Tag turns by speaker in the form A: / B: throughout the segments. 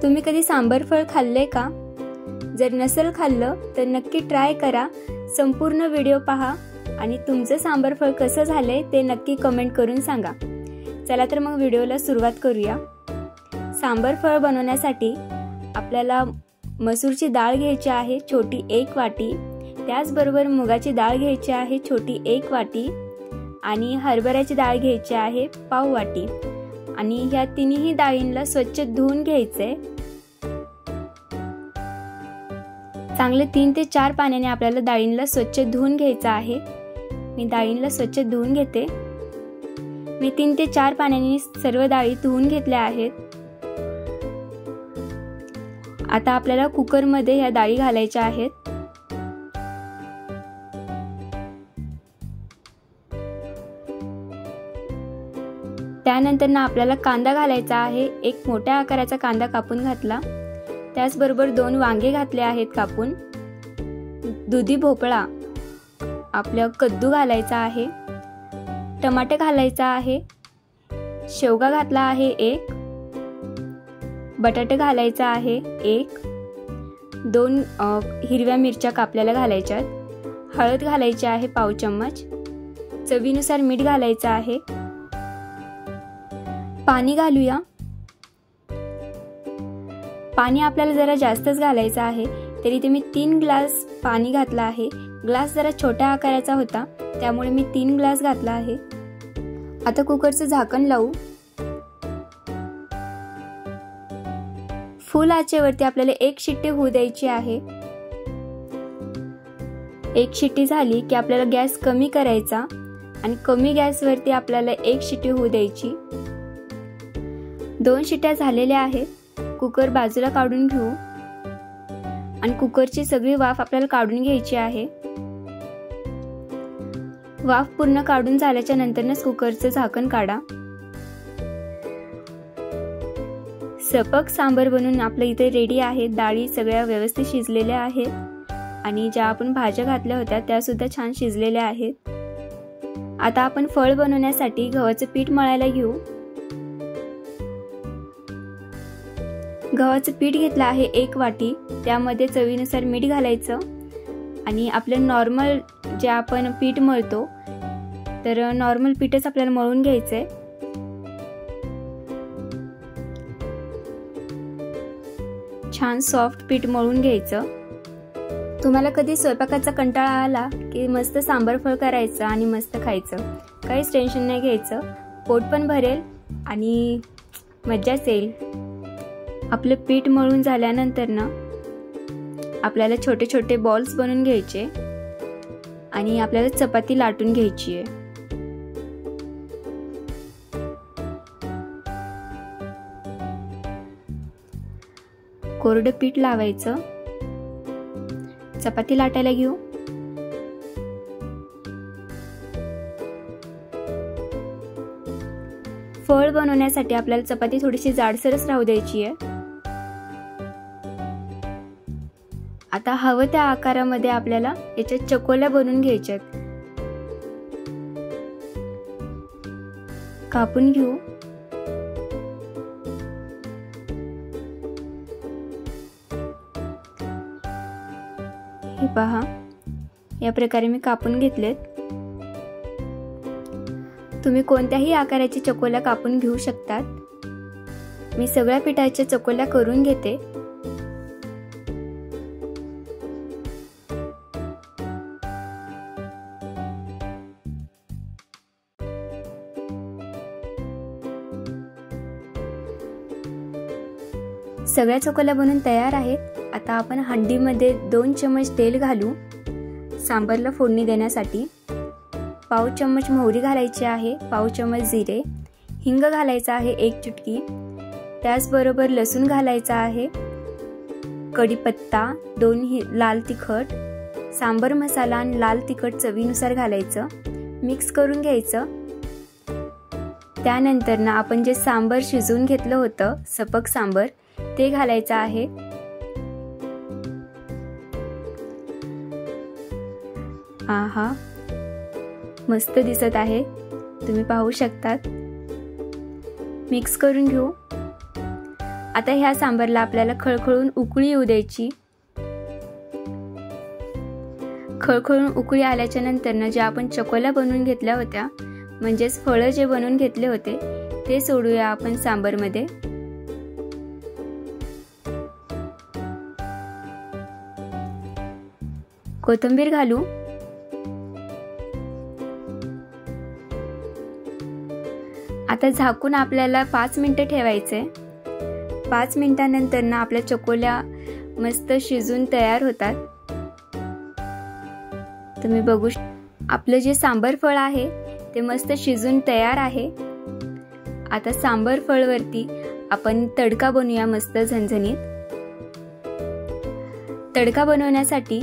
A: तुम्ही कधी सांबर फळ खाल्ले का? जर नसेल खाल्लं तर नक्की ट्राय करा, संपूर्ण व्हिडिओ पहा आणि तुमचं सांबर फळ कसं झालंय ते नक्की कमेंट करून सांगा। चला तर मग व्हिडिओला सुरुवात करूया। सांबर फळ बनवण्यासाठी आपल्याला मसूरची डाळ घ्यायची आहे छोटी 1 वाटी, त्याचबरोबर मुगाची डाळ घ्यायची आहे छोटी 1 वाटी आणि हरभऱ्याची डाळ घ्यायची आहे पाव वाटी आणि ह्या तिन्ही डाळींना स्वच्छ धुवून घ्यायचे। चांगले 3 ते 4 पाण्याने आपल्याला डाळींना स्वच्छ धुवून घ्यायचं आहे। मी डाळींना स्वच्छ धुवून घेते। मी 3 ते 4 पाण्याने सर्व डाळी धुवून घेतल्या आहेत। आता आपल्याला कुकर मध्ये ह्या डाळी घालायच्या आहेत। त्यानंतर आपल्याला कांदा घालायचा आहे। एक मोठ्या आकाराचा कांदा कापून घातला, त्याचबरोबर 2 वांगे घातले आहेत कापून, दुधी भोपळा, आपला कद्दू घालायचा आहे, टमाटे घालायचा आहे, शेवगा घातला आहे 1, बटाटे घालायचा आहे 1, 2 हिरव्या मिरच्या कापलेल्या घालायच्यात, हळद घालायची आहे पाव चम्मच, चवीनुसार मीठ घालायचं आहे। पाणी घालूया। पाणी आपल्याला जरा जास्तच घालायचं आहे, तरी इथे मी 3 ग्लास पाणी घातला आहे। ग्लास जरा छोट्या आकाराचा होता त्यामुळे मी 3 ग्लास घातला आहे। आता कुकरचं झाकण लावू। फुल आचेवरती आपल्याला 1 शिट्टी होऊ द्यायची आहे। 1 शिट्टी झाली की आपल्याला गॅस कमी करायचा आणि कमी गॅसवरती आपल्याला 1 शिट्टी होऊ द्यायची। 2 शिट्ट्या झालेल्या आहेत। कुकर बाजूला काढून घेऊ आणि कुकरची सगळी वाफ आपल्याला काढून घ्यायची आहे। वाफ पूर्ण काढून झाल्याच्या नंतरच कुकरचं झाकण काढा। सपक सांबर बनवून आपलं इथे रेडी आहे। डाळी सगळ्या व्यवस्थित शिजलेल्या आहेत आणि ज्या आपण भाज्या घातल्या होत्या त्या सुद्धा छान शिजलेल्या आहेत। आता आपण फळ बनवण्यासाठी गव्हाचं पीठ मळायला घेऊ। गव्हाचं पीठ घेतलं आहे 1 वाटी, त्यामध्ये चवीनुसार मीठ घालायचं आणि आपलं नॉर्मल जे आपण पीठ मळतो तर नॉर्मल पीठच आपल्याला मळून घ्यायचंय। छान सॉफ्ट पीठ मळून घ्यायचं। तुम्हाला कधी स्वयंपाकाचा कंटाळा आला की मस्त सांबर फळ करायचं आणि मस्त खायचं, काहीच टेन्शन नाही घ्यायचं, पोट पण भरेल आणि मज्जाच येईल। आपलं पीठ मळून झाल्यानंतर आपल्याला छोटे छोटे बॉल्स बनवून घ्यायचे आणि आपल्याला चपाती लाटून घ्यायची आहे। कोरडं पीठ लावायचं, चपाती लाटायला घेऊ। फळ बनवण्यासाठी आपल्याला चपाती थोडीशी जाडसरच राहू द्यायची आहे। आता हवं त्या आकारामध्ये आपल्याला याच्या चकोल्या बनवून घ्यायच्यात। कापून घेऊ। हे पहा, या प्रकारे मी कापून घेतलेत। तुम्ही कोणत्याही आकाराची चकोल्या कापून घेऊ शकतात। मी सगळ्या पिठाच्या चकोल्या करून घेते। सगळ्या चकोल्या बनवून तयार आहेत। आता आपण हंडीमध्ये 2 चम्मच तेल घालू सांबरला फोडणी देण्यासाठी। पाव चम्मच मोहरी घालायची आहे, पाव चम्मच जिरे, हिंग घालायचा आहे 1 चुटकी, त्याचबरोबर लसूण घालायचा आहे, कढीपत्ता, 2 लाल तिखट, सांबर मसाला आणि लाल तिखट चवीनुसार घालायचं, मिक्स करून घ्यायचं। त्यानंतर आपण जे सांबर शिजवून घेतलं होतं सपक सांबर ते घालायचं आहे। आहा, मस्त दिसत आहे, तुम्ही पाहू शकतात। मिक्स करून घेऊ। आता ह्या सांबारला आपल्याला खळखळून उकळी येऊ द्यायची। खळखळून उकळी आल्याच्या नंतर जे आपण चकोल्या बनवून घेतल्या होत्या, म्हणजेच फळं जे बनवून घेतले होते ते सोडूया आपण सांबारमध्ये। कोथिंबीर घालू। आता झाकून आपल्याला 5 मिनिटे ठेवायचे। 5 मिनिटांनंतर आपल्या चकोल्या मस्त शिजून तयार होतात। तुम्ही बघू आपलं जे सांबर फळ आहे ते मस्त शिजून तयार आहे। आता सांबर फळ वरती आपण तडका बनवूया मस्त झणझणीत। तडका बनवण्यासाठी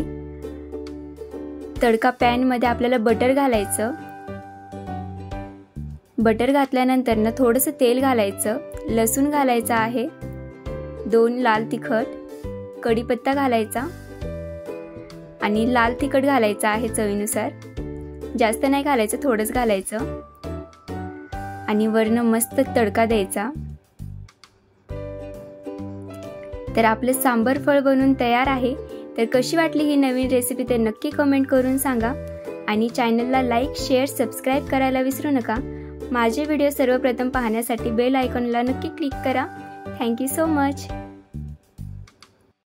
A: तडका पॅन मध्ये आपल्याला बटर घालायचं। बटर घातल्यानंतर थोडंसं तेल घालायचं, लसूण घालायचा आहे, 2 लाल तिखट, कढीपत्ता घालायचा आणि लाल तिखट घालायचा आहे चवीनुसार। जास्त नाही घालायचं, थोडंच घालायचं आणि वरून मस्त तडका द्यायचा। तर आपलं सांबर फळ बनून तयार आहे। तर कशी वाटली ही नवीन रेसिपी ते नक्की कमेंट करून सांगा आणि चॅनलला लाईक, शेअर, सबस्क्राइब करायला विसरू नका। माझे व्हिडिओ सर्वप्रथम पाहण्यासाठी बेल आयकॉनला नक्की क्लिक करा। Thank you so much.